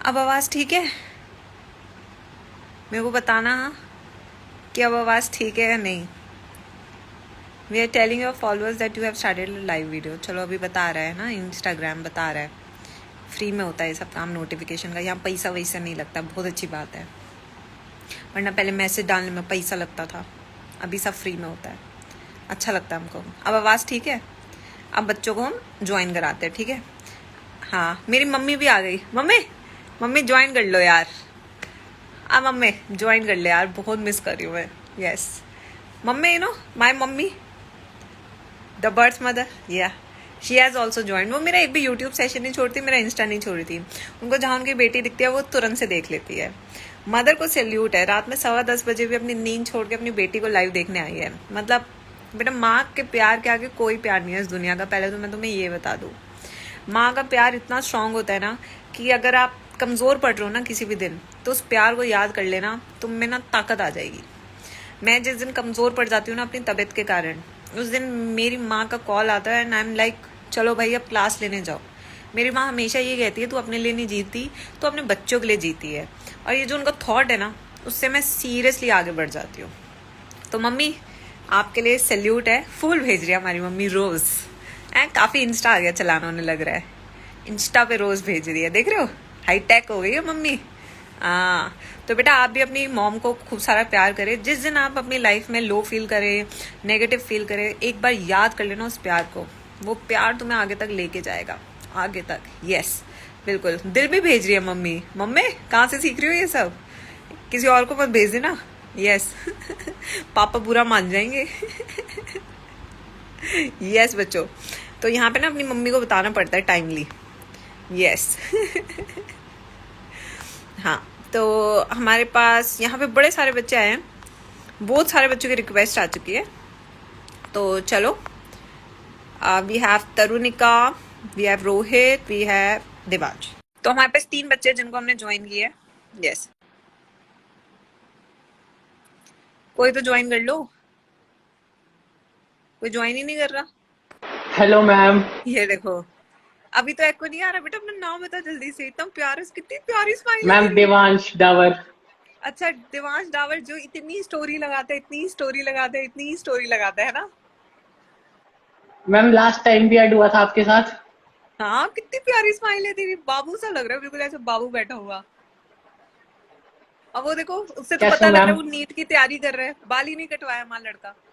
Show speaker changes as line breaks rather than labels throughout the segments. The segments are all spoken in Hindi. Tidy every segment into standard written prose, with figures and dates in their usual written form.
अब आवाज़ ठीक है? मेरे को बताना हाँ कि अब आवाज़ ठीक है या नहीं। We are telling your followers that you have started live video. चलो अभी बता रहा है ना, इंस्टाग्राम बता रहा है फ्री में होता है ये सब काम नोटिफिकेशन का, यहाँ पैसा वैसा नहीं लगता, बहुत अच्छी बात है। वरना पहले मैसेज डालने में पैसा लगता था, अभी सब फ्री में होता है, अच्छा लगता है हमको। अब आवाज़ ठीक है? अब बच्चों को हम ज्वाइन कराते हैं, ठीक है? हाँ मेरी मम्मी भी आ गई। मम्मी मम्मी ज्वाइन कर लो यार, अब मम्मी ज्वाइन कर ले यार, बहुत मिस कर रही हूँ मैं। Yes mummy, you know my mummy the birth mother, या शी हैज़ ऑल्सो ज्वाइन। वो मेरा एक भी यूट्यूब सेशन नहीं छोड़ती, मेरा इंस्टा नहीं छोड़ती। उनको जहाँ उनकी बेटी दिखती है वो तुरंत से देख लेती है। मदर को सैल्यूट है, रात में 10:15 भी अपनी नींद छोड़ के अपनी बेटी को लाइव देखने आई है। मतलब बेटा माँ के प्यार के आगे कोई प्यार नहीं है इस दुनिया का, पहले तो मैं तुम्हें ये बता दूँ। माँ का प्यार इतना स्ट्रांग होता है ना कि अगर आप कमज़ोर पड़ रहे हो ना किसी भी दिन, तो उस प्यार को याद कर लेना, तुम में ना ताकत आ जाएगी। मैं जिस दिन कमज़ोर पड़ जाती हूँ ना अपनी तबीयत के कारण, उस दिन मेरी माँ का कॉल आता है एंड आई एम लाइक चलो भाई अब क्लास लेने जाओ। मेरी माँ हमेशा ये कहती है तू अपने लिए नहीं जीती, तो अपने बच्चों के लिए जीती है। और ये जो उनका थॉट है ना, उससे मैं सीरियसली आगे बढ़ जाती हूँ। तो मम्मी आपके लिए सैल्यूट है, फूल भेज रही है हमारी मम्मी रोज़। काफ़ी इंस्टा आ गया चलाना उन्हें लग रहा है, इंस्टा पे रोज़ भेज रही है, देख रहे हो हाईटेक हो गई है मम्मी। हाँ तो बेटा आप भी अपनी मॉम को खूब सारा प्यार करें। जिस दिन आप अपनी लाइफ में लो फील करें, नेगेटिव फील करें, एक बार याद कर लेना उस प्यार को, वो प्यार तुम्हें आगे तक लेके जाएगा, आगे तक। यस बिल्कुल। दिल भी भेज रही है मम्मी। मम्मी कहाँ से सीख रही हो ये सब? किसी और को मत भेज देना। यस पापा बुरा मान जाएंगे। यस बच्चों, तो यहाँ पे ना अपनी मम्मी को बताना पड़ता है टाइमली। यस हाँ तो हमारे पास यहाँ पे बड़े सारे बच्चे आए हैं, बहुत सारे बच्चों की रिक्वेस्ट आ चुकी है। तो चलो we have Tarunika, we have Rohit, we have Devansh. तो हमारे पास 3 बच्चे जिनको हमने ज्वाइन किया है। यस कोई तो ज्वाइन कर लो, कोई ज्वाइन ही नहीं कर रहा।
Hello ma'am.
ये देखो अभी तो एको नहीं आ रहा। बेटा अपना नाम बता जल्दी से, इतना प्यार, कितनी प्यारी स्माइल है
मैम
तेरी।
देवांश डावर।
अच्छा देवांश डावर, जो इतनी स्टोरी लगाता है, इतनी स्टोरी लगाता है, इतनी स्टोरी लगाता है ना।
मैम लास्ट टाइम भी ऐड हुआ था आपके साथ।
हाँ कितनी प्यारी स्माइल है तेरी, बाबू सा लग रहा है बिल्कुल, ऐसे बाबू बैठा हुआ। अब वो देखो, उससे तो
कैसे
पता
हो
लग रहा
मैम?
है वो नीट की तैयारी कर रहा है। बाल ही नहीं कटवाया मां लड़का है।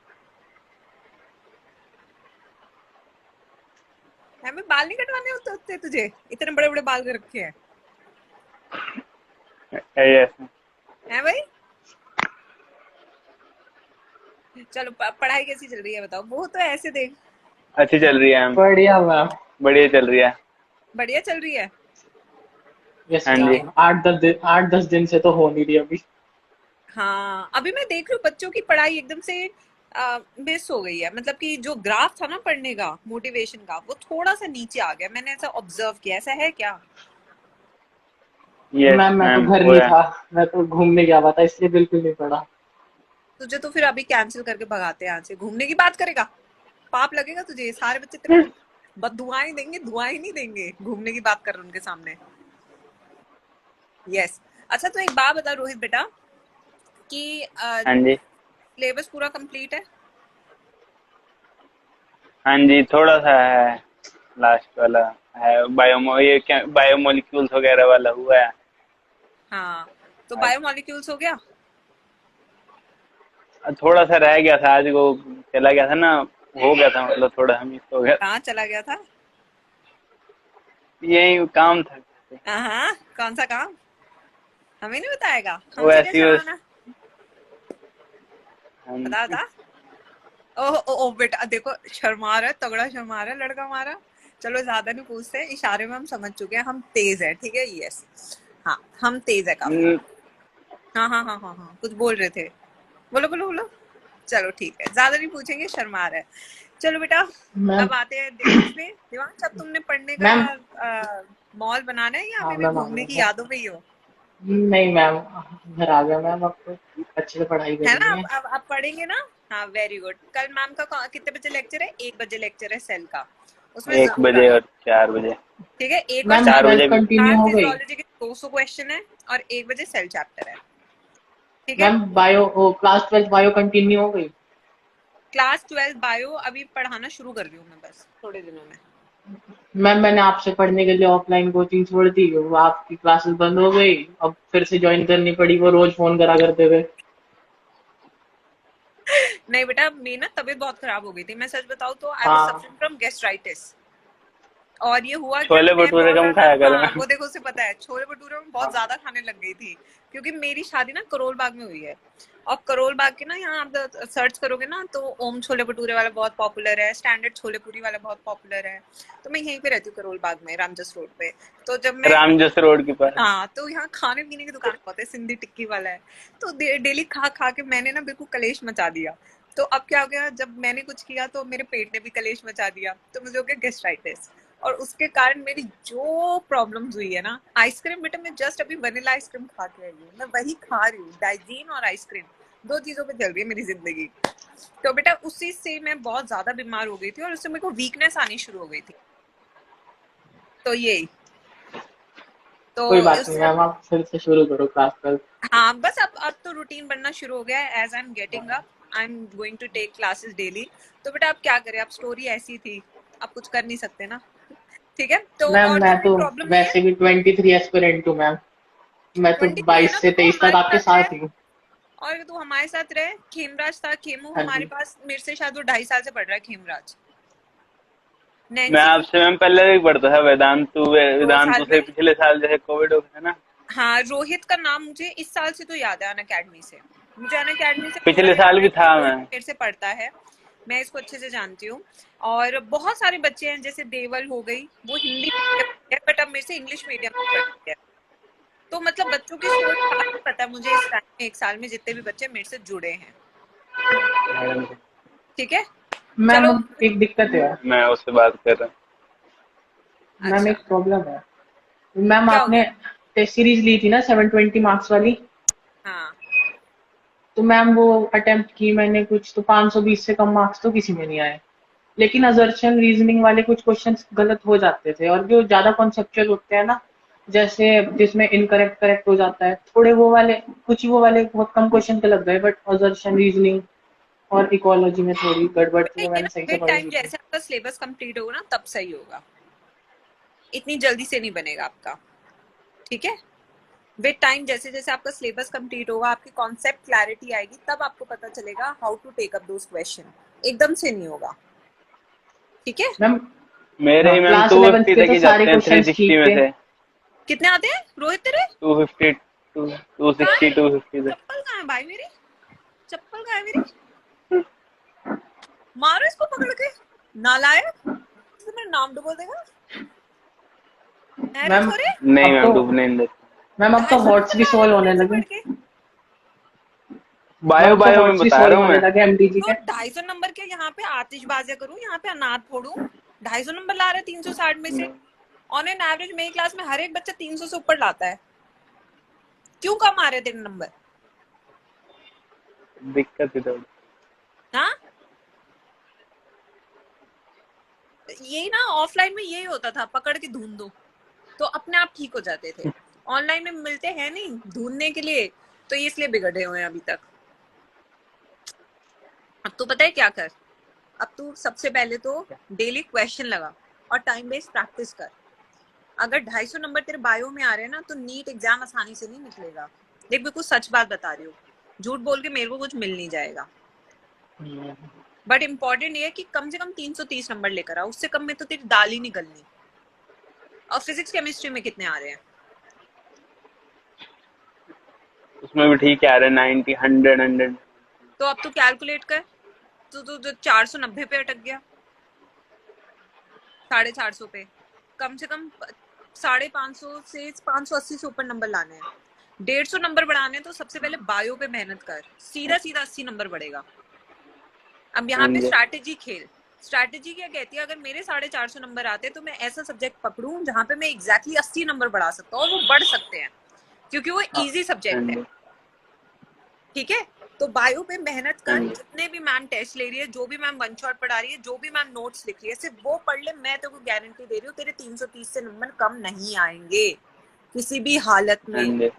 मैं बाल नहीं कटवाने होते होते तुझे, इतने बड़े बड़े बाल कर रखे हैं।
यस।
है भाई। चलो पढ़ाई कैसी चल रही है बताओ? वो तो ऐसे देख।
अच्छी चल रही है मैम,
बढ़िया मैम।
बढ़िया चल रही है।
बढ़िया चल रही है।
यस
हाँ जी।
मैम, 8-10 दिन से तो हो नहीं रही अभी।
हाँ अभी मैं देख रही हूँ बच्चों की पढ़ाई एकदम से मिस हो गई है। मतलब कि जो ग्राफ था ना पढ़ने का, मोटिवेशन का, वो थोड़ा सा नीचे आ गया। मैंने ऐसा ऑब्जर्व किया, ऐसा है क्या?
यस
मैम मैं तो
मैम
घर
वो
नहीं
है।
था, मैं तो घूमने गया हुआ था, इसलिए बिल्कुल नहीं पढ़ा।
तुझे तो फिर अभी कैंसिल करके भगाते हैं यहाँ से। घूमने की बात करेगा, पाप लगेगा तुझे। ये सारे बच्चे तेरे को बददुआएं देंगे, दुआएं नहीं देंगे। घूमने की बात कर रहे उनके सामने। यस। अच्छा तो एक बात बता रोहित बेटा कि
हाँ जी।
सिलेबस पूरा कंप्लीट है?
हाँ जी थोड़ा सा है, लास्ट वाला है। ये क्या बायोमोलिक्यूल्स वगैरह वाला हुआ है
हाँ तो
आज।
बायोमोलिक्यूल्स हो गया।
थोड़ा सा रह गया था आज, वो चला गया था ना, हो गया था, मतलब थोड़ा मिस हो गया।
कहाँ चला गया था?
यही काम था।
हाँ कौन सा काम? हमें नहीं बताएगा,
वो
हमसे क्या
ऐसी बस।
छुपाना? बता
हाँ।
बता। ओह ओ, ओ बेटा देखो, शर्मा रहा है, तगड़ा शर्मा रहा है लड़का हमारा। चलो ज्यादा नहीं पूछते, इशारे में हम समझ चुके हैं, हम तेज है, ठीक है। यस हाँ हम तेज है काफी। हाँ हाँ हाँ हाँ हाँ कुछ बोल रहे थे, बोलो बोलो बोलो। चलो ठीक है, ज्यादा नहीं पूछेंगे, शर्मा रहा है। चलो बेटा
मैम।
अब आते हैं देवांश पे। देवांश अब तुमने पढ़ने का
मैम।
मॉल बनाना है या
हाँ
अभी भी
मैम आ
घूमने की
गया
यादों में ही हो?
मैम। नहीं मैम, घर आ गया मैम, अब तो अच्छे से पढ़ाई
है ना?
करनी है।
अब पढ़ेंगे ना। हाँ वेरी गुड। कल मैम का कितने बजे लेक्चर है? 1 बजे लेक्चर है सेल का, उसमें
एक
जरूर
बजे
आना।
और 4 बजे।
ठीक है, एक और
मैम
4
4
बजे
12
बजे भी।
कंटिन्यू
हाँ
हो गई।
फिजियोलॉजी की 200 क्वेश्चन है और 1 बजे सेल चैप्टर है, ठीक है।
Ma'am bio class 12 bio continue हो गई?
क्लास 12 बायो अभी पढ़ाना शुरू कर रही हूँ मैं, बस थोड़े दिनों में।
मैम मैंने आपसे पढ़ने के लिए ऑफलाइन कोचिंग छोड़ दी, वो आपकी क्लासेस बंद हो गई, अब फिर से ज्वाइन करनी पड़ी, वो रोज फोन करा करते थे।
नहीं बेटा, मेरी ना तबीयत बहुत खराब हो गई थी, मैं सच बताऊँ तो आई वाज
हाँ।
Suffering from gastritis. और ये हुआ क्या,
छोले
मैं
भटूरे
बहुत
कम
ज्यादा,
खाया
हाँ
करना।
वो देखो उसे पता है, छोले भटूरे में बहुत ज्यादा खाने लग गई थी, क्योंकि मेरी शादी ना करोल बाग में हुई है। और करोल बाग के ना, यहाँ आप सर्च करोगे ना तो ओम छोले भटूरे वाला बहुत पॉपुलर है, स्टैंडर्ड छोले पूरी वाला बहुत पॉपुलर है। तो मैं यहीं पे रहती हूँ करोल बाग में, रामजस रोड पे। तो जब मैं,
रामजस रोड के पास।
हाँ तो यहाँ खाने पीने की दुकान बहुत है, सिंधी टिक्की वाला है। तो डेली खा खा के मैंने ना बिल्कुल कलेश मचा दिया। तो अब क्या हो गया, जब मैंने कुछ किया तो मेरे पेट ने भी कलेश मचा दिया, तो मुझे हो गया गैस्ट्राइटिस। और उसके कारण मेरी जो प्रॉब्लम्स हुई है ना, आइसक्रीम बेटा, मैं जस्ट अभी वनीला आइसक्रीम खा के आई हूँ, मैं वही खा रही हूँ, डाइजीन और आइसक्रीम, दो चीजों पे चल रही है मेरी जिंदगी। तो बेटा उसी से मैं बहुत ज्यादा बीमार हो गई थी और उससे मेरे को वीकनेस आनी शुरू हो गई थी। तो यही, तो
कोई बात
उस,
नहीं मैम, आप फिर से शुरू करो क्लास 12।
हाँ बस अब तो रूटीन बनना शुरू हो गया है, as I am getting up I am going to take classes daily. तो बेटा अब क्या करें, अब स्टोरी ऐसी थी, अब कुछ कर नहीं सकते ना, ठीक है। तो
मैम
और
मैं
तो कोई
तो
प्रॉब्लम नहीं है।
वैसे भी 23 एस्पिरेंट हूँ मैम, मैं तो
23 है
22
ना,
से
तो तू
23 तक
हमारे
आपके
साथ रहे,
साथ ही हूँ।
और तू हमारे साथ रहे। खेमराज था, खेमू
हाँ
हमारे
जी।
पास, मेरे से शायद वो 2.5 साल से पढ़ रहा है खेमराज।
मैं
नैन्सी
आपसे मैम पहले भी पढ़ता था वेदांतु,
2 साल
वेदांतु से
में।
पिछले साल जैसे कोविड हो गया ना।
हाँ रोहित का नाम मुझे इस साल से तो याद है, अन अकेडमी से, मुझे अन अकेडमी से पूरा
पिछले
याद
साल
है
भी
कि
था
रोहित
मैं।
मेरे से पढ़ता है, मैं इसको अच्छे से जानती हूँ। और बहुत सारे बच्चे हैं, जैसे देवल हो गई, वो हिंदी मीडियम है बट अब मेरे से इंग्लिश मीडियम में पढ़ती है। तो मतलब बच्चों की स्टोरी काफी पता है मुझे, इस टाइम में 1 साल में जितने भी बच्चे मेरे से जुड़े हैं,
मैडम से।
ठीक है।
मैम
चलो,
अब एक दिक्कत है।
मैं उससे बात कर रहा
मैम
अच्छा
एक प्रॉब्लम है। मैम
क्या हो
आपने
गया।
टेस्ट सीरीज ली थी ना 720 मार्क्स वाली,
हाँ
तो मैम वो अटेम्प्ट की मैंने कुछ, तो 520 से कम मार्क्स तो किसी में नहीं आए। लेकिन असर्शन रीजनिंग वाले कुछ क्वेश्चंस गलत हो जाते थे, और जो ज्यादा कॉन्सेप्चुअल होते हैं ना, जैसे जिसमें इनकरेक्ट करेक्ट हो जाता है, थोड़े वो वाले, कुछ ही वो वाले बहुत कम क्वेश्चन के लग गए, बट असर्शन रीजनिंग और इकोलॉजी में थोड़ी गड़बड़
बेटा,
थी, वो
ये
मैंने
ना
सही से
विद
पढ़ी
टाइम
नहीं थी।
जैसे आपका सिलेबस कंप्लीट होगा ना तब सही होगा, इतनी जल्दी से नहीं बनेगा आपका, ठीक है। विद टाइम जैसे जैसे आपका सिलेबस कंप्लीट होगा, आपकी कॉन्सेप्ट क्लैरिटी आएगी, तब आपको पता चलेगा how to take up those question, एकदम से नहीं होगा, ठीक है।
मैम
मेरे
हाँ,
ही ma'am
class
to
11th
fifty
के
तक
तो
ही
सारे
जाते हैं थ्री
क्वेश्चंस
सिक्सटी
ठीक
में
थे।
से।
कितने आते हैं रोहित तेरे।
250, टू
कहाँ
सिक्सटी
है,
250 तक।
चप्पल कहाँ है भाई मेरी, चप्पल कहाँ है मेरी, मारो इसको पकड़ के, नालायक, इससे मेरा नाम डुबो देगा, है रे
मैम
छोरे।
नहीं
अब तो
मैम, डूबने नहीं देते।
मैम अब तो
250
हॉट्स
नंबर
भी
ला रहे
सॉल्व
तू
होने
मेरे से
लगे।
पढ़ के।
मैम
बायो
अब तो
बायो में
हॉट्स भी
बता रहा
सॉल्व
हूँ
होने
मैं।
लगे एमडीजी
तो
के।
250 नंबर के यहाँ पे आतिशबाजिया करूँ, यहाँ पे अनाथ फोड़ू, 250 नंबर ला रहे 360 में से। ऑन एन एवरेज मेरी क्लास में हर एक बच्चा 300 से ऊपर लाता है, क्यों कम आ रहे तेरे नंबर।
दिक्कत है थोड़ी।
हाँ यही ना, ऑफलाइन में यही होता था, पकड़ के ढूंढ दो तो अपने आप ठीक हो जाते थे। ऑनलाइन में मिलते हैं नहीं ढूंढने के लिए, तो ये इसलिए बिगड़े हुए हैं अभी तक। अब तू पता है क्या कर, अब तू सबसे पहले तो डेली क्वेश्चन लगा और टाइम बेस्ड प्रैक्टिस कर। अगर 250 नंबर तेरे बायो में आ रहे हैं ना, तो नीट एग्जाम आसानी से नहीं निकलेगा। देख बिल्कुल सच बात बता रही हूँ, झूठ बोल के मेरे को कुछ मिल नहीं जाएगा। बट इम्पोर्टेंट ये है कि कम से कम 330 नंबर लेकर आ, उससे कम में तो तेरी दाल ही निकलनी। और फिजिक्स केमिस्ट्री में कितने आ रहे हैं।
उसमें भी ठीक है आ रहे 90 100 100।
तो अब तू कैलकुलेट कर, तो 490 पे अटक गया, 450 पे, कम से कम 550 से 580 से ऊपर नंबर लाने हैं। 150 नंबर बढ़ाने तो सबसे पहले बायो पे मेहनत कर, सीधा सीधा 80 नंबर बढ़ेगा। अब यहाँ
हाँ
पे
जी।
स्ट्रैटेजी खेल। स्ट्रैटेजी क्या कहती है, अगर मेरे 450 नंबर आते तो मैं ऐसा सब्जेक्ट पकड़ूं जहां पे मैं एग्जैक्टली 80 नंबर बढ़ा सकता हूँ, और वो बढ़ सकते हैं क्योंकि वो
हाँ
इजी
हाँ
सब्जेक्ट है,
जी।
ठीक है। तो बायो पे मेहनत
हाँ
कर,
जी।
जितने भी मैम टेस्ट ले रही है, जो भी मैम वन शॉट पढ़ा रही है, जो भी मैम नोट्स लिख रही है, सिर्फ वो पढ़ ले, मैं तेरे को गारंटी दे रही हूँ तेरे 330 से नंबर कम नहीं आएंगे, किसी भी हालत
हाँ
में।
जी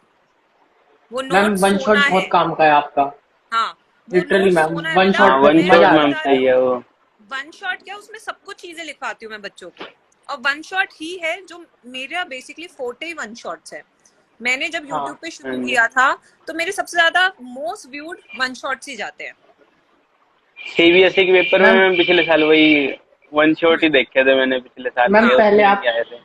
वो
मैम
नोट
वन
सोना
शॉट
है।
बहुत काम का है आपका,
हाँ, वो
लिटरली
नोट
मैम
सोना है
वन
बेटा।
हाँ,
शॉट
वन
में
मैं
शॉट
मजा
आपको
आ
मैम
बता
जाता
रही
है।
सही
हूँ,
है वो।
वन शॉट क्या उसमें सब कुछ चीजें लिखवाती हूँ मैं बच्चों को। और वन शॉट ही है जो मेरा बेसिकली फोर्टे ही वन शॉट्स है। मैंने जब
हाँ
यूट्यूब पे
हाँ
शुरू
जी,
किया था तो मेरे सबसे ज्यादा मोस्ट व्यूड वन शॉट्स ही जाते हैं।
सीबीएसई के पेपर में
मैम।
मैं पिछले साल वही वन शॉट ही देखे थे मैंने पिछले साल
मैम
के,
पहले
उसमें
आप
ही आए थे।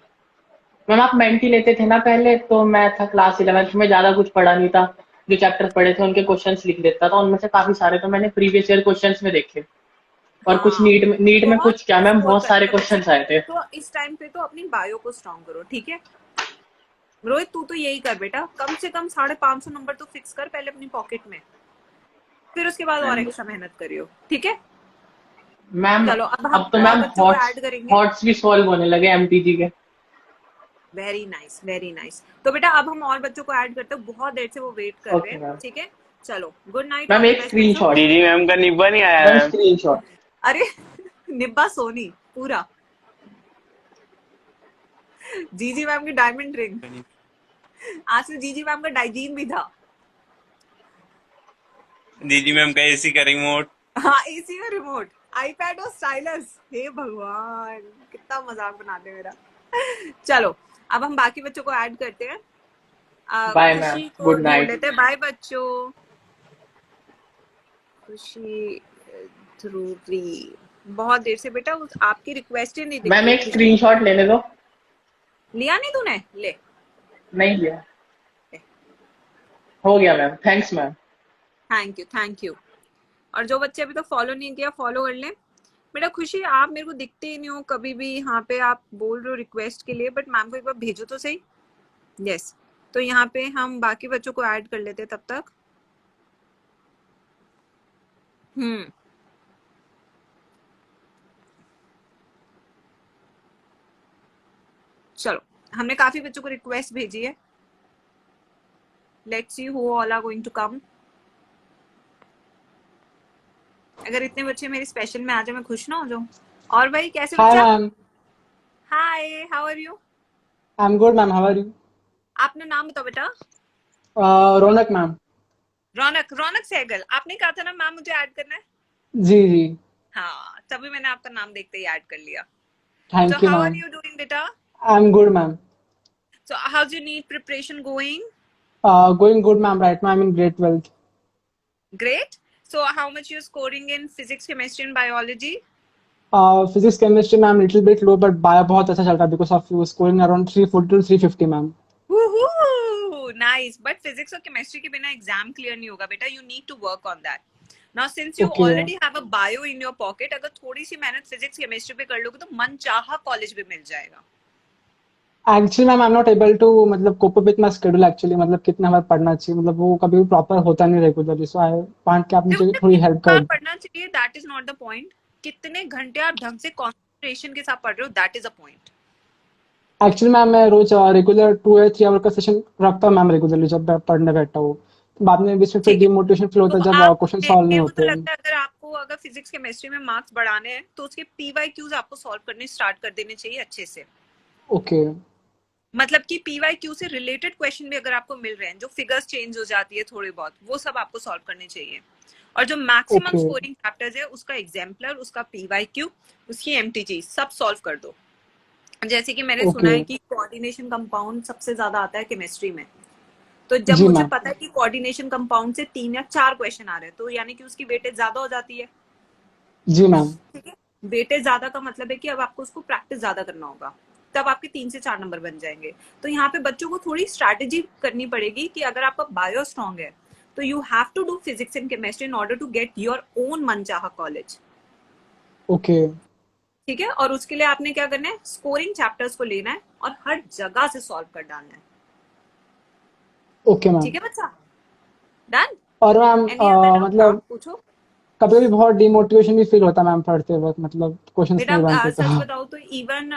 मैम आप मेंटी लेते थे ना पहले, तो मैं था क्लास 11th में, ज्यादा कुछ पढ़ा नहीं था, जो चैप्टर पढ़े थे उनके क्वेश्चंस लिख लेता था, उनमें से काफी सारे तो मैंने प्रीवियस ईयर क्वेश्चंस में देखे। और कुछ
हाँ,
नीट में
बहुत
कुछ क्या मैम,
स्कोर
बहुत सारे
करेंगे बच्चे।
क्वेश्चंस आए थे।
तो इस टाइम पे तो अपनी बायो को स्ट्रॉन्ग करो, ठीक है। रोहित तू तो यही कर बेटा, कम से कम 550 नंबर तो फिक्स कर पहले अपनी पॉकेट में, फिर उसके बाद
हाँ
और
जी
एक्स्ट्रा मेहनत करियो, ठीक है।
मैम
चलो अब
अब
हम
तो
और
मैम
बच्चों को ऐड करेंगे।
हॉट्स भी सॉल्व होने लगे एमटीजी के।
Very nice, very nice. तो बेटा अब हम और बच्चों को ऐड करते हैं, बहुत देर से वो वेट कर रहे
ओके
हैं,
मैम।
ठीक है। चलो good night,
ma'am
all the
एक
बेस्ट बच्चों।
स्क्रीनशॉट,
जीजी मैम का निब्बा नहीं आया
मैम
मैम।
स्क्रीनशॉट।
अरे निब्बा सोनी पूरा, जीजी मैम की डायमंड रिंग, आज से जीजी मैम का डाइजीन भी था।
जीजी मैम का एसी का रिमोट।
हाँ, एसी और रिमोट, आईपैड और स्टाइलस। हे भगवान, कितना मजाक बनाते हैं मेरा। चलो अब हम बाकी बच्चों को ऐड करते हैं।
बाय मैम,
खुशी को
गुड
ढूंढ
नाइट।
लेते हैं। बाय बच्चों। खुशी, ध्रुवी, बहुत देर से बेटा आपकी रिक्वेस्ट ही नहीं दिख
मैम
रही
एक
खुशी।
स्क्रीनशॉट लेने दो।
लिया नहीं तूने, ले।
नहीं लिया, हो गया ma'am, thanks ma'am.
Thank you, thank you. और जो बच्चे अभी तक फॉलो नहीं किया फॉलो कर लें। बेटा खुशी, आप मेरे को दिखते ही नहीं हो कभी भी यहाँ पे, आप बोल रहे हो रिक्वेस्ट के लिए, बट मैम को एक बार भेजो तो सही। यस, तो यहाँ पे हम बाकी बच्चों को ऐड कर लेते हैं तब तक। चलो हमने काफी बच्चों को रिक्वेस्ट भेजी है। Let's see who all are going to come. अगर इतने बच्चे मेरे स्पेशल में आ जाए मैं खुश ना हो जाऊं। और भाई कैसे
Hi,
बच्चा?
ma'am.
Hi, how are you?
I'm good, ma'am. How are you?
आपने नाम बताओ बेटा।
रौनक मैम।
रौनक, रौनक सहगल। आपने कहा था ना मैम मुझे ऐड करना है।
जी जी।
हाँ, तभी मैंने आपका नाम देखते ही ऐड कर लिया। So
thank you
how are
ma'am.
you doing beta?
I am good ma'am.
So how's your NEET preparation going?
Going good ma'am, right now I'm in grade 12th.
Great. So how much you're scoring in physics, chemistry and biology?
Physics chemistry ma'am little bit low, but bio बहुत अच्छा चल रहा है because of you scoring around 340 to 350 ma'am.
Woohoo! Nice. But physics और chemistry के बिना एग्जाम क्लियर नहीं होगा बेटा. You need to work on that. Now since you
okay
already have a bio in your pocket, अगर थोड़ी सी मेहनत फिजिक्स केमिस्ट्री पे कर लोगे तो मनचाहा कॉलेज भी मिल जाएगा.
Actually ma'am I am not able to मतलब cope up with my schedule actually, मतलब कितना बार पढ़ना चाहिए, मतलब वो कभी भी प्रॉपर होता नहीं रेगुलरली, सो आई वांट कि आप
देखो
मुझे
बेटा,
थोड़ी हेल्प
कितना
कर।
पढ़ना चाहिए that is not the point. कितने घंटे आप ढंग से कॉन्सेंट्रेशन के साथ पढ़ रहे हो that is a point.
Actually ma'am मैं रोज रेगुलर 2 या 3 आवर का सेशन रखता हूँ मैम रेगुलरली जब मैं पढ़ने बैठता हूँ। बाद में बीच में फिर
ठीक है,
डिमोटिवेशन फील होता
तो
है जब
आप
क्वेश्चन सॉल्व नहीं
मेरे को तो
होते।
लगता है अगर आपको अगर फिजिक्स केमिस्ट्री में मार्क्स बढ़ाने हैं तो उसके पीवाईक्यूज आपको सॉल्व करने स्टार्ट कर देने चाहिए अच्छे से.
ओके
मतलब कि पीवाईक्यू से रिलेटेड क्वेश्चन भी अगर आपको मिल रहे हैं जो फिगर्स चेंज हो जाती है थोड़ी बहुत, वो सब आपको सॉल्व करने चाहिए. और जो मैक्सिमम
ओके
स्कोरिंग चैप्टर्स है उसका एग्जाम्पलर, उसका पीवाईक्यू, उसकी एमटीजी सब सॉल्व कर दो. जैसे कि मैंने सुना
ओके।
है कि कोऑर्डिनेशन कंपाउंड सबसे ज्यादा आता है केमिस्ट्री में. तो जब
जी
मुझे
मैम।
पता है कि कोऑर्डिनेशन कंपाउंड से 3 या 4 क्वेश्चन आ रहे हैं तो यानी कि उसकी वेटेज ज्यादा हो जाती है.
जी मैम।
ठीक है, वेटेज ज्यादा का मतलब है कि अब आपको उसको प्रैक्टिस ज्यादा करना होगा, तब आपके 3 से 4 नंबर बन जाएंगे. तो यहाँ पे बच्चों को थोड़ी स्ट्रैटेजी करनी पड़ेगी कि अगर आपका बायो स्ट्रॉन्ग है तो you have to do physics and chemistry in order to get your own मनचाहा कॉलेज.
ओके
ठीक है, और उसके लिए आपने क्या करना है, स्कोरिंग चैप्टर्स को लेना है और हर जगह से सॉल्व कर डालना है.
Okay ma'am.
ठीक है बच्चा, डन.
और मैम
एनी अदर डाउट? हाँ
मतलब
पूछो
कभी कभी बहुत डिमोटिवेशन भी फील होता है मैम पढ़ते वक्त, मतलब क्वेश्चंस
बेटा.
नहीं बनते तो।
सच बताओ तो even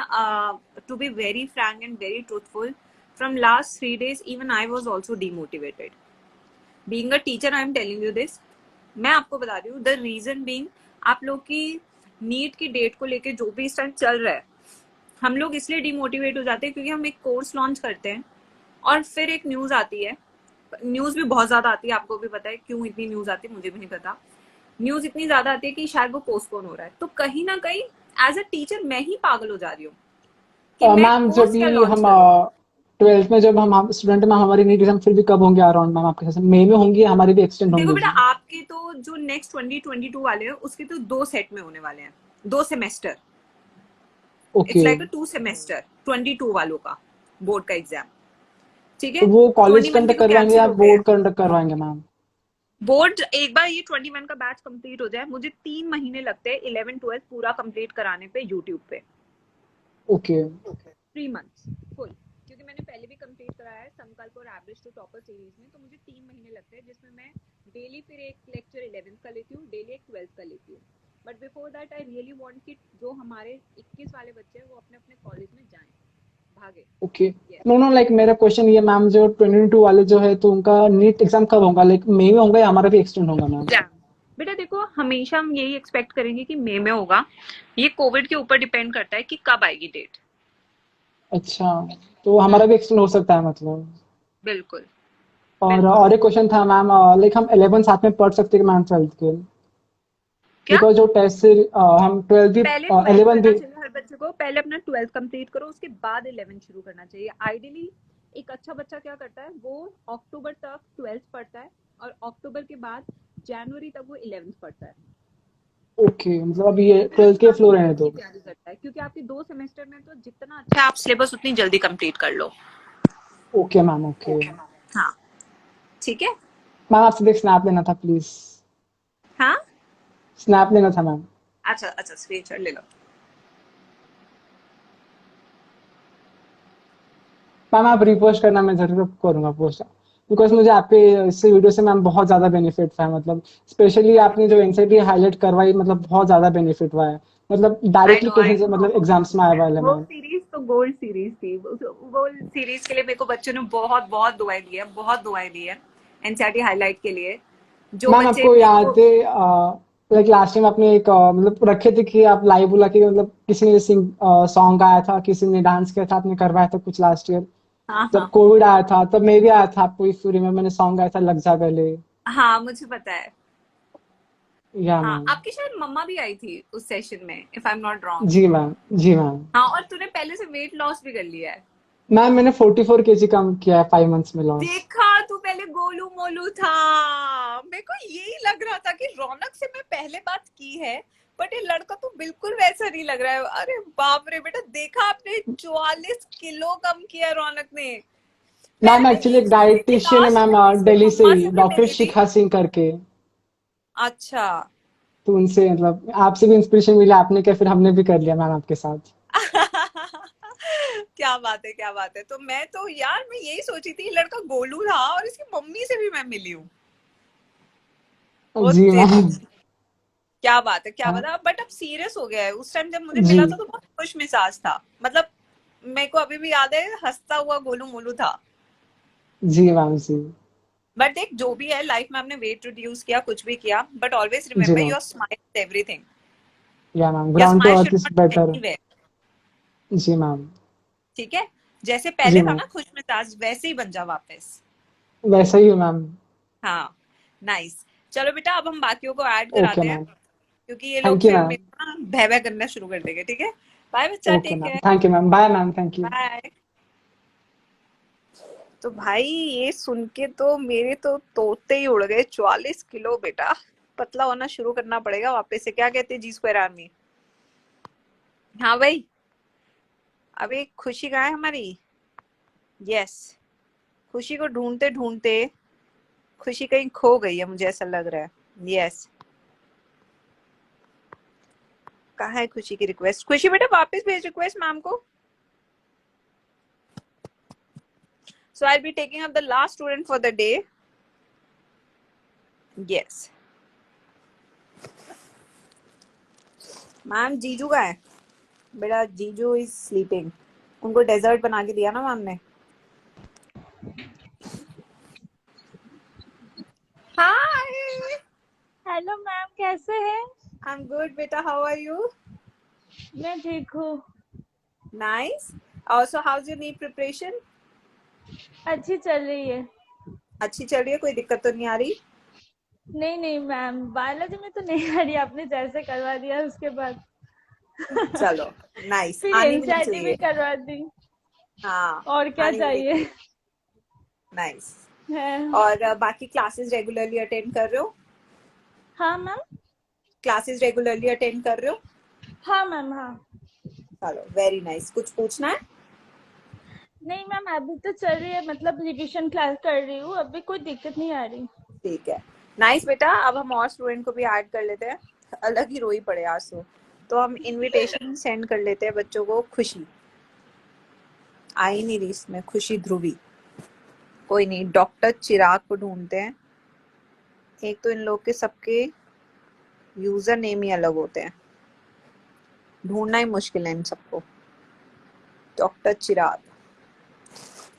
to be very frank and very truthful, from last 3 days even I was also demotivated. Being a teacher I am telling you this. मैं आपको बता रही हूँ द रीजन बीइंग, आप लोग की नीट की डेट को लेके जो भी इस टाइम चल रहा है, हम लोग इसलिए डिमोटिवेट हो जाते हैं क्योंकि हम एक कोर्स लॉन्च करते हैं और फिर एक न्यूज आती है, न्यूज भी बहुत ज्यादा आती है, आपको भी पता है क्यों इतनी न्यूज आती है, मुझे भी नहीं पता। न्यूज इतनी ज्यादा आती है कि शायद वो पोस्टपोन हो रहा है, तो कहीं ना कहीं एज अ टीचर मैं ही पागल हो जा रही हूँ कि मैं
मैम जब
कोर्स क्या
भी
लॉन्च
हम
करूँ।
12th में जब हम स्टूडेंट में हमारी नीट एग्जाम फिर भी कब होंगे अराउंड मैम आपके हिसाब से? मई में होंगी, हमारी भी एक्सटेंड
देखो
होंगे
बेटा,
जी?
आपके तो जो नेक्स्ट 2022 वाले हैं उसके तो 2 सेट में होने वाले हैं, 2 semester. It's
okay.
Like a 2 semester 22 वालों का बोर्ड का एग्जाम, ठीक
तो
है।
वो कॉलेज
21 के
कंडक्ट
तो
करवाएंगे
कैंसिल
या
हो गए हैं।
बोर्ड कंडक्ट करवाएंगे मैम?
बोर्ड एक बार ये 21 का बैच कंप्लीट हो जाए, मुझे 3 महीने लगते हैं 11 12 पूरा कंप्लीट कराने पे यूट्यूब पे।
ओके
3 मंथ्स फुल, क्योंकि मैंने पहले भी कंप्लीट कराया है संकल्प और एवरेज टू टॉपर सीरीज में, तो मुझे 3 महीने लगते हैं जिसमें मैं डेली फिर एक लेक्चर 11th का लेती हूँ, डेली एक 12th का लेती हूँ। But before that I really want कि जो हमारे 21 वाले बच्चे हैं वो अपने अपने कॉलेज में जाएं, भागे।
Okay.
Yes.
No no like मेरा क्वेश्चन ये मैम, जो 22 वाले जो है तो उनका नीट एग्जाम कब होगा? लाइक मई में होगा या हमारा भी एक्सटेंड होगा मैम?
एग्जाम बेटा देखो, हमेशा हम यही एक्सपेक्ट करेंगे कि मई में होगा, ये कोविड के ऊपर डिपेंड करता है कि कब आएगी डेट।
अच्छा, तो हमारा भी एक्सटेंड हो सकता है मतलब?
बिल्कुल बिल्कुल।
और एक क्वेश्चन था मैम, लाइक हम 11 साथ में पढ़ सकते हैं मैम 12th के?
क्या?
बिकॉज जो टेस्ट से हम 12th भी
पहले 12th
11
करना
भी।
चाहिए हर बच्चे को, पहले अपना 12th कंप्लीट करो, उसके बाद 11 शुरू करना चाहिए आइडियली। एक अच्छा बच्चा क्या करता है, वो अक्टूबर तक 12th पढ़ता है और अक्टूबर के बाद जनवरी तक वो 11th पढ़ता है।
ओके, मतलब अभी ये
फिर
12th
उसके
के
बाद
फ्लो रहने
12th की
दो।
तैयारी करता है, क्योंकि आपके 2 सेमेस्टर में तो जितना अच्छा आप सिलेबस उतनी जल्दी कंप्लीट कर लो।
Okay ma'am, okay.
हाँ ठीक है।
मैम आपसे देख स्नैप लेना था प्लीज।
हाँ
स्नैप लेना था मैम।
अच्छा अच्छा, स्क्रीनशॉट ले लो।
मैम आप रिपोस्ट करना, मैं जरूर करूंगा पोस्ट। बिकॉज मुझे आपके इससे वीडियो से मैम बहुत ज्यादा बेनिफिट है, मतलब स्पेशली आपने जो एनसीटी हाईलाइट करवाई, मतलब बहुत ज्यादा बेनिफिट हुआ है, मतलब
I
directly
know I
question से मतलब
नो।
एग्जाम्स में आए वाले
वो
मैम।
सीरीज तो गोल्ड सीरीज थी, वो सीरीज के लिए मेरे को बच्चों ने बहुत बहुत दुआएं दी है, बहुत दुआएं दी है एनसीईआरटी हाईलाइट के लिए। जो
मैम
बच्चे
आपको
मेरे को,
याद है लाइक लास्ट टाइम आपने एक मतलब रखे थे कि आप लाइव बुला के, मतलब किसी ने सिंग सॉन्ग गाया था, किसी ने डांस किया था, आपने करवाया था कुछ लास्ट ईयर
हाँ
जब
हाँ
कोविड आया था, तब मैं भी आया था आपको इस सूरी में, मैंने सॉन्ग गाया था लग जा गले।
हाँ मुझे पता है।
या
हाँ
मैम।
आपकी शायद मम्मा भी आई थी उस सेशन में, if I am not wrong.
जी मैम, जी मैम।
हाँ, और तूने पहले से वेट लॉस भी कर लिया है।
मैम मैंने 44 केजी कम किया है 5 मंथ्स में लॉस।
देखा, तू पहले गोलू मोलू था। मेरे को यही लग रहा था कि रौनक से मैं पहले बात की है, बट ये लड़का तो बिल्कुल वैसा नहीं लग रहा है। अरे बाप रे बेटा, देखा आपने 44 किलो कम किया रौनक ने।
मैम
पहले मैं
एक्चुअली
यही
एक
सोच रही थी
डाइटिशियन है
लास्ट में
मैम,
मैं इसके
दिल्ली से
मम्मा
ही
से भी
डॉक्टर
मिली थी।
शिखा सिंह करके।
अच्छा।
तो उनसे मतलब आपसे भी इंस्पिरेशन मिला, आपने क्या, फिर हमने भी कर लिया मैम आपके साथ।
क्या बात है, क्या बात है। तो मैं तो यार मैं यही सोची थी, लड़का गोलू था और इसकी मम्मी से भी मैं मिली हूँ। ओ
जी
तेरी,
मैम।
क्या बात है, क्या
हाँ,
बता। बट अब सीरियस हो गया है, उस टाइम जब मुझे
जी
मिला था तो बहुत खुश मिजाज था, मतलब मेरे को अभी भी याद है, हंसता हुआ गोलू मोलू था।
जी मैम, जी
बट देख, जो भी है लाइफ में, आपने वेट रिड्यूस किया, कुछ भी किया, बट ऑलवेज
जी
remember
ma'am.
Your smile everything.
या ma'am,
your
ground to
smile
earth
should
is
not
better.
Anywhere.
जी मैम।
ठीक है, जैसे
जी
पहले था
मैम,
ना खुश मिजाज, वैसे ही बन जा वापस।
वैसा ही हूँ मैम।
हाँ नाइस। चलो बेटा, अब हम बाकियों को ऐड
ओके
कराते हैं,
मैम।
क्योंकि ये लोग
थैंक यू
फिर
मैम।
मेरे को ना भय भय करना शुरू कर देंगे। ठीक है, बाय बच्चा,
okay
take
ma'am,
care.
Thank you ma'am, bye ma'am, thank you.
Bye. तो भाई ये सुन के तो मेरे तो तोते ही उड़ गए। 44 किलो बेटा, पतला होना शुरू करना पड़ेगा वापस से। क्या कहते हैं जी स्क्वायर आर्मी? हाँ भाई। अभी खुशी कहाँ है हमारी? यस। खुशी को ढूंढते ढूंढते खुशी कहीं खो गई है, मुझे ऐसा लग रहा है। यस। कहाँ है खुशी की रिक्वेस्ट? खुशी बेटा वापस भेज रिक्वेस्ट मैम को। So I'll be taking up the last student for the day. Yes. Ma'am जीजू का है बेटा, जीजू इज स्लीपिंग। उनको डेजर्ट बना के दिया ना मैम ने। हाय।
हेलो मैम, कैसे हैं?
आई एम गुड बेटा, हाउ आर यू?
मैं ठीक हूँ।
Nice. Also, how's your NEET preparation?
अच्छी चल रही है।
अच्छी चल रही है, कोई दिक्कत तो नहीं आ रही?
नहीं नहीं मैम, बायोलॉजी में तो नहीं आ रही, आपने जैसे करवा दिया उसके बाद।
चलो, नाइस,
फिर
आनी भी नहीं
एनसीईआरटी भी
चाहिए।
करवा दी।
हाँ,
और क्या
आनी भी नहीं
चाहिए।
चाहिए। नाइस।
है।
और बाकी क्लासेस रेगुलरली अटेंड कर रहे हो?
हाँ मैम।
क्लासेस रेगुलरली अटेंड कर रहे हो?
हाँ मैम हाँ।
चलो, वेरी नाइस। कुछ पूछना है?
नहीं मैम, अभी तो चल रही है, मतलब रिविजन क्लास कर रही हूँ, अभी कोई दिक्कत नहीं आ रही।
ठीक है। नाइस बेटा, अब हम और स्टूडेंट को भी ऐड कर लेते हैं। अलग ही रोई पड़े आज तो हम इनविटेशन सेंड कर लेते हैं बच्चों को। खुशी आ ही नहीं रही इसमें, खुशी ध्रुवी। कोई नहीं, डॉक्टर चिराग को ढूंढते हैं। एक तो इन लोग के सबके यूजर नेम ही अलग होते हैं, ढूंढना ही मुश्किल है इन सबको। डॉक्टर चिराग।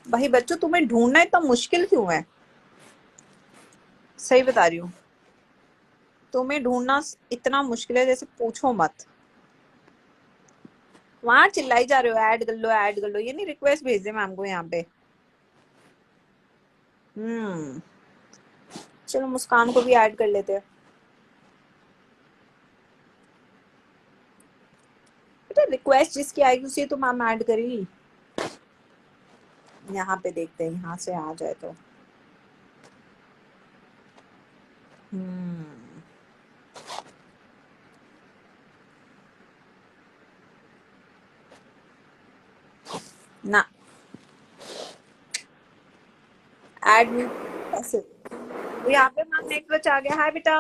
भाई बच्चों, तुम्हें ढूंढना इतना मुश्किल क्यों है? सही बता रही हूँ, तुम्हें ढूंढना इतना मुश्किल है जैसे पूछो मत। वहां चिल्लाई जा रहे हो ऐड कर लो ऐड कर लो, ये नहीं रिक्वेस्ट भेज दे मैम को यहाँ पे। चलो, मुस्कान को भी ऐड कर लेते हैं। बेटा रिक्वेस्ट जिसकी आएगी उसी तो मैम ऐड करेगी। यहाँ पे देखते हैं, यहाँ से आ जाए तो। हम्म ना, ऐड नहीं कैसे? वो यहाँ पे मैम नेटवर्क आ गया। हाय बेटा।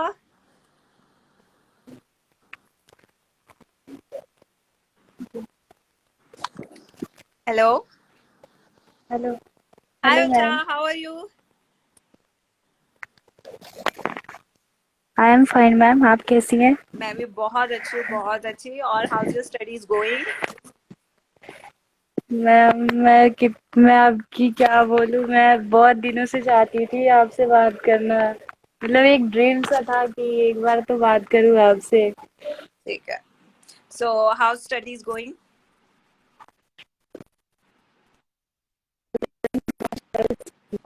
हेलो।
हेलो।
हाय
हेलो
बेटा,
ma'am.
How are you?
I am fine ma'am, आप कैसी हैं?
मैं भी बहुत अच्छी हूँ, बहुत अच्छी। और house your studies going?
Ma'am मैं आपकी क्या बोलूँ, मैं बहुत दिनों से चाहती थी आपसे बात करना। मतलब एक ड्रीम सा था कि एक बार तो बात करूँ आपसे।
ठीक है। सो हाउस स्टडीज गोइंग?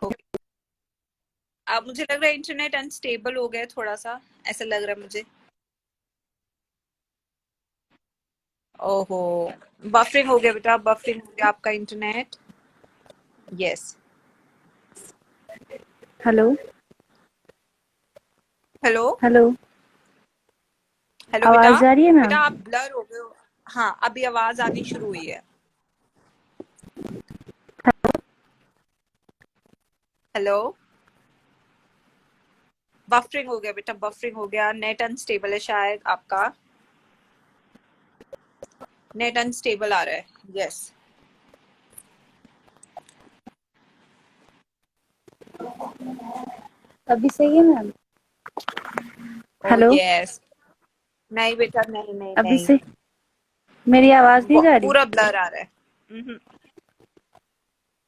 ओके। अब मुझे लग रहा है इंटरनेट अनस्टेबल हो गया है थोड़ा सा, ऐसा लग रहा है मुझे। ओहो, बफरिंग हो गया बेटा, बफरिंग हो गया आपका internet. Yes.
Hello.
Hello.
Hello.
Hello बेटा।
आवाज आ रही है
बेटा
मैम?
आप ब्लर हो गए हो। हाँ, अभी आवाज आनी शुरू हुई है। हेलो। बफरिंग हो गया बेटा, बफरिंग हो गया। नेट अनस्टेबल है शायद आपका। नेट अनस्टेबल आ रहा है। यस।
अभी सही है मैम?
ओ
हेलो।
यस। नहीं बेटा, नहीं नहीं
अभी
नहीं।
से मेरी आवाज नहीं जा रही?
पूरा ब्लर आ रहा है।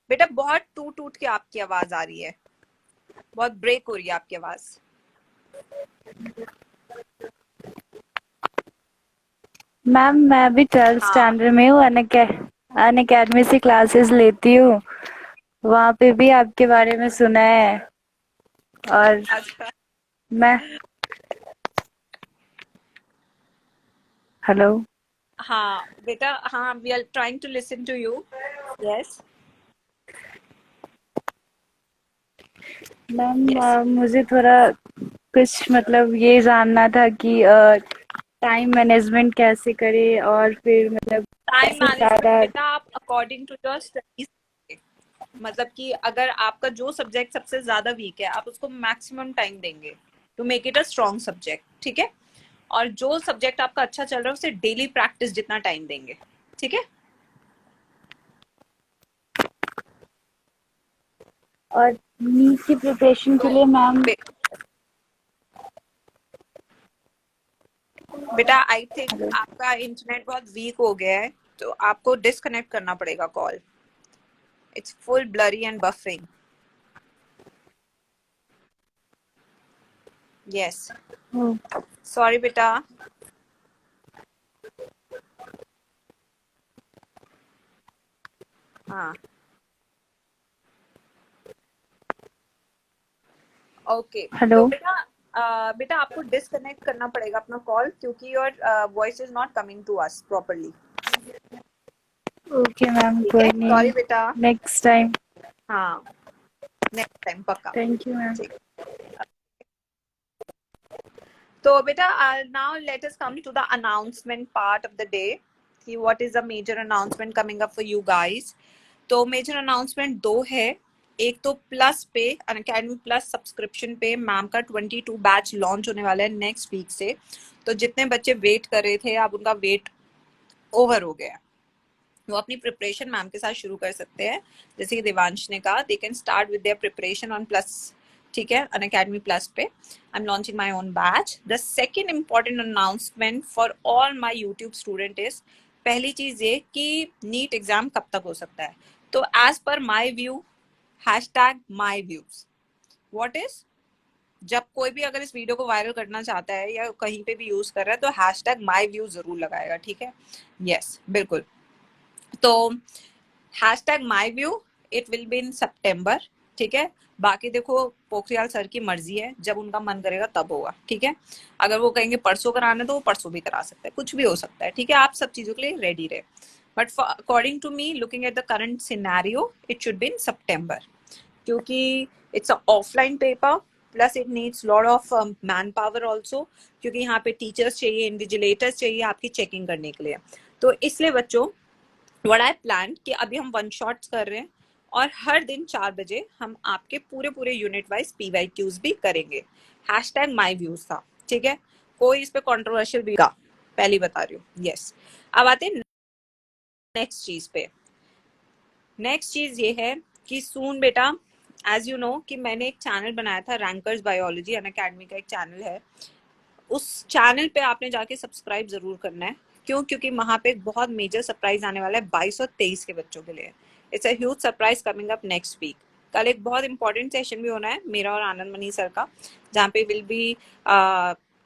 बेटा बहुत टूट टूट के आपकी आवाज आ रही है, बहुत ब्रेक हो रही है आपकी आवाज।
मैम मैं भी 12th
हाँ।
स्टैंडर्ड में हूँ, अन अकेडमी से क्लासेस लेती हूँ। वहाँ पे भी आपके बारे में सुना है। और
अच्छा।
मैं हेलो।
हाँ बेटा, हाँ, we are trying to listen to you. Yes.
Ma'am
yes.
मुझे थोड़ा कुछ मतलब ये जानना था कि टाइम मैनेजमेंट कैसे करे और फिर मतलब
टाइम
कैसे
मैनेजमेंट
ज़्यादा।
बेटा आप अकॉर्डिंग टू योर स्टडीज, मतलब कि अगर आपका जो सब्जेक्ट सबसे ज्यादा वीक है आप उसको मैक्सिमम टाइम देंगे to make it a strong subject, ठीक है? और जो सब्जेक्ट आपका अच्छा चल रहा है उसे डेली प्रैक्टिस जितना टाइम देंगे, ठीक है?
और नीट की प्रिपरेशन के
तो
लिए मैम।
बे, बेटा आई थिंक
हेलो।
आपका इंटरनेट बहुत वीक हो गया है, तो आपको डिस्कनेक्ट करना पड़ेगा call. It's full blurry and buffering. Yes.
Oh,
sorry बेटा। हाँ। Okay
hello.
तो बेटा बेटा आपको डिस्कनेक्ट करना पड़ेगा अपना कॉल, क्योंकि your voice is not coming to us properly.
Okay ma'am,
ठीक है,
कोई
सॉरी
नहीं,
बेटा।
Next time.
हाँ, नेक्स्ट टाइम पक्का।
Thank you ma'am.
ठीक। तो बेटा now let us come to the announcement part of the day कि what is the major announcement coming up for you guys. तो मेजर अनाउंसमेंट दो है। एक तो प्लस पे, अनअकैडमी प्लस सब्सक्रिप्शन पे मैम का 22 बैच लॉन्च होने वाला है नेक्स्ट वीक से। तो जितने बच्चे वेट कर रहे थे अब उनका वेट ओवर हो गया, वो अपनी प्रिपरेशन मैम के साथ शुरू कर सकते हैं। जैसे कि देवांश ने कहा, they can start with their preparation on plus. ठीक है, अनअकैडमी प्लस पे I am launching my own batch. The second important announcement for all my YouTube student is, पहली चीज ये कि नीट एग्जाम कब तक हो सकता है। तो as per my view, hashtag my views, what is, जब कोई भी अगर इस वीडियो को वायरल करना चाहता है या कहीं पे भी यूज कर रहा है तो हैशटैग माई व्यू जरूर लगाएगा। ठीक है, यस बिल्कुल। तो hashtag my view, it will be in September. ठीक है, बाकी देखो पोखरियाल सर की मर्जी है, जब उनका मन करेगा तब होगा। ठीक है, अगर वो कहेंगे परसों कराना तो वो परसों भी करा सकते हैं, कुछ भी हो सकता है। ठीक है, आप सब चीजों के लिए रेडी रहे। But according to me, looking at the current scenario, it should be in September, क्योंकि it's a offline paper plus it needs lot of man power also, क्योंकि यहाँ पे टीचर्स चाहिए, इन्विजिलेटर्स चाहिए आपकी चेकिंग करने के लिए। तो इसलिए बच्चों, व्हाट आई प्लान कि अभी हम वन शॉट्स कर रहे हैं और हर दिन 4 बजे हम आपके पूरे पूरे यूनिट वाइज PYQs भी करेंगे। हैशटैग माई व्यूज था। ठीक है, कोई इस पे कॉन्ट्रोवर्शियल भी का, पहली बता रही हूँ। यस, अब आते हैं नेक्स्ट चीज पे। नेक्स्ट चीज ये है कि सून बेटा, एज यू नो कि मैंने एक चैनल बनाया था रैंकर्स बायोलॉजी, अनअकैडमी का एक चैनल है। उस चैनल पे आपने जाके सब्सक्राइब जरूर करना है। क्यों? क्योंकि वहां पे एक बहुत मेजर सरप्राइज आने वाला है 22 और 23 के बच्चों के लिए। It's a huge surprise coming up next week. कल एक बहुत इंपॉर्टेंट सेशन भी होना है मेरा और आनंद मनी सर का, जहाँ पे will be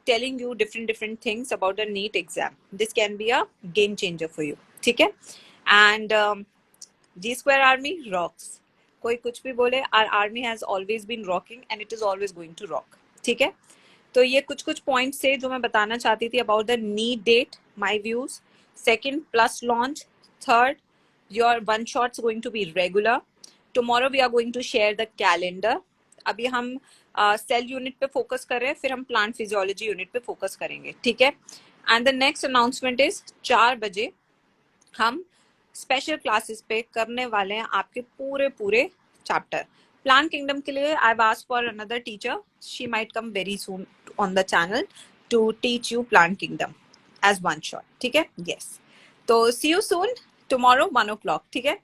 telling you different things about the NEET exam. This can be a game changer for you. ठीक है, and G Square Army rocks. कोई कुछ भी बोले, our army has always been rocking and it is always going to rock. ठीक है, तो ये कुछ कुछ पॉइंट्स थे जो मैं बताना चाहती थी about the NEET date, my views. Second, plus launch. Third, your one shots going to be regular. Tomorrow we are going to share the calendar. अभी हम सेल यूनिट पे फोकस कर रहे हैं, फिर हम प्लांट फिजियोलॉजी यूनिट पे फोकस करेंगे। ठीक है, and the next announcement is 4 बजे हम स्पेशल क्लासेस पे करने वाले हैं आपके पूरे पूरे चैप्टर। प्लान किंगडम के लिए I was for another teacher, she might come very soon on the channel to teach you plant kingdom as one shot. ठीक है, यस। तो सी यू सून टुमारो 1 o'clock। ठीक है,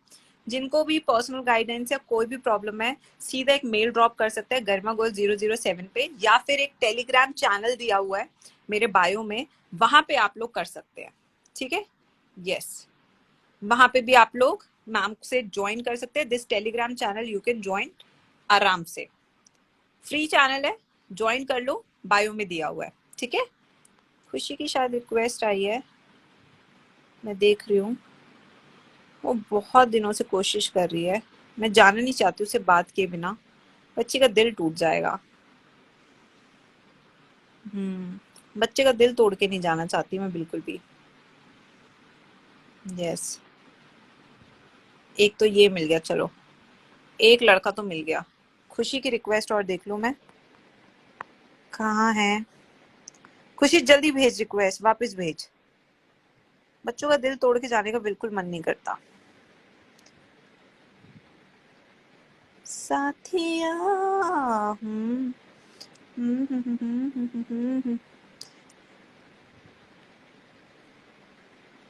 जिनको भी पर्सनल गाइडेंस या कोई भी प्रॉब्लम है, सीधा एक मेल ड्रॉप कर सकते हैं गरिमा गोयल 007 पे, या फिर एक टेलीग्राम चैनल दिया हुआ है मेरे बायो में, वहां पे आप लोग कर सकते हैं। ठीक है, यस, वहां पे भी आप लोग मैम से ज्वाइन कर सकते हैं। This Telegram channel you can join आराम से, फ्री चैनल है, ज्वाइन कर लो, बायो में दिया हुआ है। ठीक है, खुशी की शायद रिक्वेस्ट आई है, मैं देख रही हूँ। वो बहुत दिनों से कोशिश कर रही है, मैं जाना नहीं चाहती उसे बात किए बिना, बच्चे का दिल टूट जाएगा। बच्चे का दिल तोड़ के नहीं जाना चाहती मैं बिल्कुल भी। यस, एक तो ये मिल गया, चलो एक लड़का तो मिल गया। खुशी की रिक्वेस्ट और देख लूं मैं, कहाँ है खुशी? जल्दी भेज रिक्वेस्ट, वापस भेज। बच्चों का दिल तोड़ के जाने का बिल्कुल मन नहीं करता। साथिया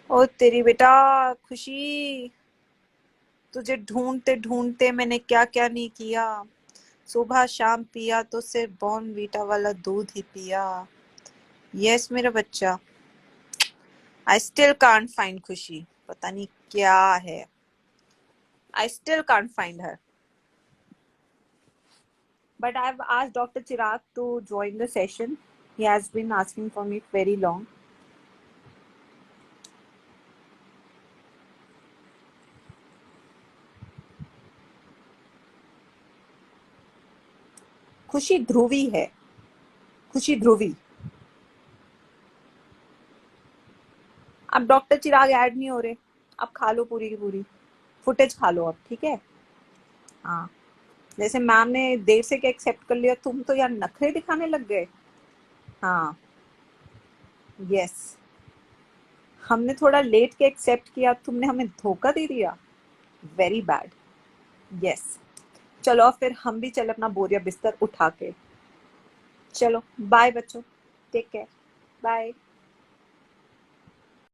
ओ तेरी बेटा खुशी, तुझे ढूंढते ढूंढते मैंने क्या क्या नहीं किया। सुबह शाम पिया तो सिर्फ बॉर्नवीटा वाला दूध ही पिया। यस मेरा बच्चा, आई स्टिल कांट फाइंड खुशी, पता नहीं क्या है। I still can't find her. But I've asked Dr. Chirag to join the session. He has been asking for me very long. खुशी ध्रुवी है, खुशी ध्रुवी। अब डॉक्टर चिराग ऐड नहीं हो रहे, अब खा लो पूरी की पूरी फुटेज, खा लो अब, ठीक है। हाँ, जैसे मैम ने देर से क्या एक्सेप्ट कर लिया, तुम तो यार नखरे दिखाने लग गए। हाँ, यस, हमने थोड़ा लेट के एक्सेप्ट किया, तुमने हमें धोखा दे दिया, वेरी बैड। यस, चलो फिर हम भी चले अपना बोरिया बिस्तर उठा के। चलो बाय बच्चों, टेक केयर, बाय।